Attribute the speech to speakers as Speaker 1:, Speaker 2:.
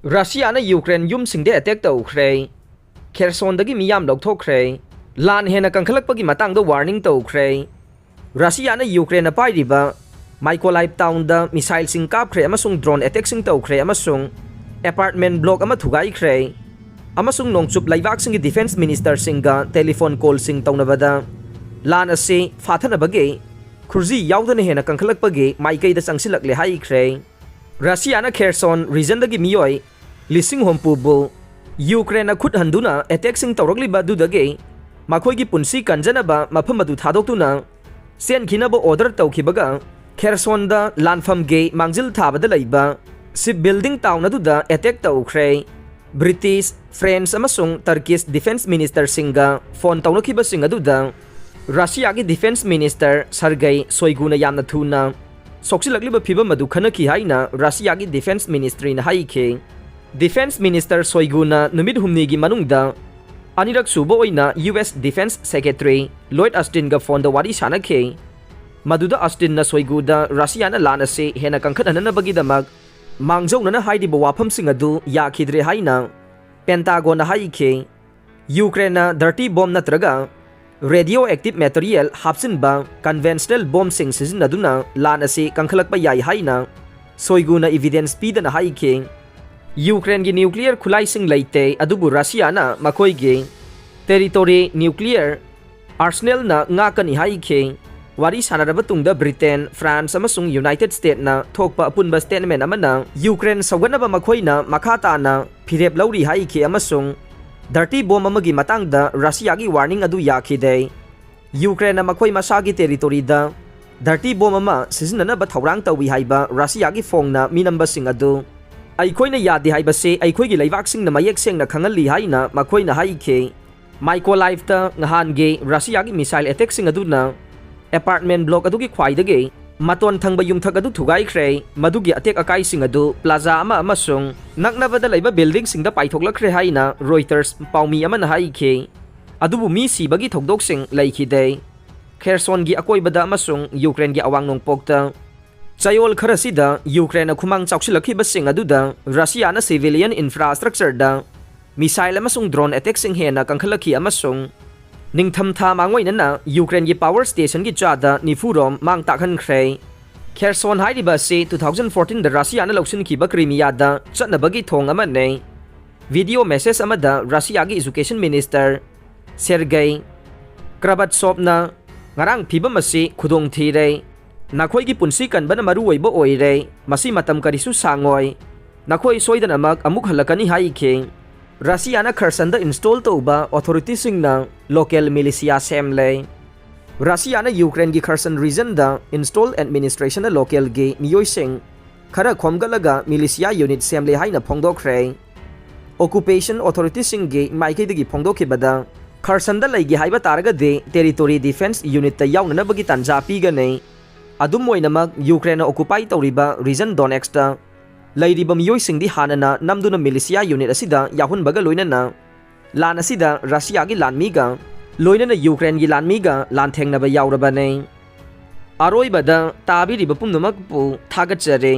Speaker 1: Russia na Ukraine Yumsingda attack Toukhre Kherson-dagi miyam Toukhre lan hena kangkhalakpagi matangda warning Toukhre Russia na Ukraine na pairiba Mykolaiv town da missile sing kapkhre amasung drone attack sing Toukhre amasung apartment block ama thugaikre amasung nongchup laibak sing defense minister singa telephone call sing taunabada lan ase phathanabage khurji yaudana hena kangkhalakpagi maikai da changsilakle haikre Russia na Kherson region dagi miyoi lising hompubu Ukraine na khut handuna attack sing tawrakliba dudage makhoi punsi kanjanaba mafam adu thadokuna sen khinaba order tawkhibaga Kherson da lanfam ge mangjil thabada leiba ship building town aduda attack tawkhre British, French amasung Turkish defense minister singa phone tawnakhiba sing aduda Russia gi defense minister Sergei Shoigu na yamna thuna Soksilakliba phibam adu khanaki haina Russia gi defense ministry na haikhe Defense Minister Shoigu na numit humni gi manungda anirak subo oina US Defense Secretary Lloyd Austin ga phone da wari sanakhe maduda Austin na Shoigu da Russia na lana se hena kangkhanana bagi damak mangjau na haidi bo wafam sing adu yakhidre haina Pentagon na haikhe Ukraine na dirty bomb natraga radioactive material hapsin ba conventional bomb sing sizinaduna lana se kangkhalakpa yai haina Shoigu na evidence pida na haikhe Ukraine gi nuclear khulai sing leite adubu Russia na makhoi gi territory nuclear arsenal na ngakani haikhe wari sanaraba tungda Britain France amasung United States na thokpa apunba statement amana Ukraine sawanaba makhoi na makhata na phirep lauri haikhe amasung dirty bomb amagi matangda Russia gi warning adu yakhide Ukraine na makhoi masagi territory da dirty bomb ama sizinana ba thawrang tawi haiba Russia gi phong na minamba sing adu Aikoina yadi haibase aikoigi laibak sing na mayek seng na khangali haina makhoina haikhe Mykolaiv ta ngahan ge Russia gi missile attack sing aduna apartment block adugi khwaidage maton thangba yumthak adu thugai khre madugi attack akai sing adu plaza ama amasung naknabada laiba building sing da paithoklakre haina Reuters paumi ama na haikhe adubu mi sibagi thokdok sing laikhide Kherson gi akoibada amasung Ukraine gi awang nongpokta Chayol kharasida Ukraine khumang chawksilakhi basing aduda Russia na civilian infrastructure da missile amasung drone attack sing hena kangkhalakhi amasung ningthamtha mangoina na Ukraine gi power station gi chada nifurom mang takhan khre Kherson hairiba se 2014 da Russia na loksin khiba Crimea da chatnabagi thong ama ne video message amada Russia gi education minister Sergei Krabatsov na ngarang phibam ase khudong thire Nakhoi gi punsi kan bana maru oibo oire masi matam karisu sangoi nakhoi soidana mak amuk halakani haikhe Russia na Kherson da install toba authority sing na local militia semle Russia na Ukraine gi Kherson region da install administration na local gi miyoi sing khara khomgalaga militia unit semle haina phongdokre occupation authority sing gi maikei dagi phongdokhe bada Kherson da laigi haiba taraga de territory defense unit ta yauna bagi tanja pi ga nei adum moinamak Ukraine occupy tawriba region Donetsk ta lairiba miyoi singdi hanana namduna militia unit asida yahun baga loinana lan asida Russia gi lanmiga loinana Ukraine gi lanmiga lanthengnaba yauraba nei aroibada tabiriba pumnamak pu thagachare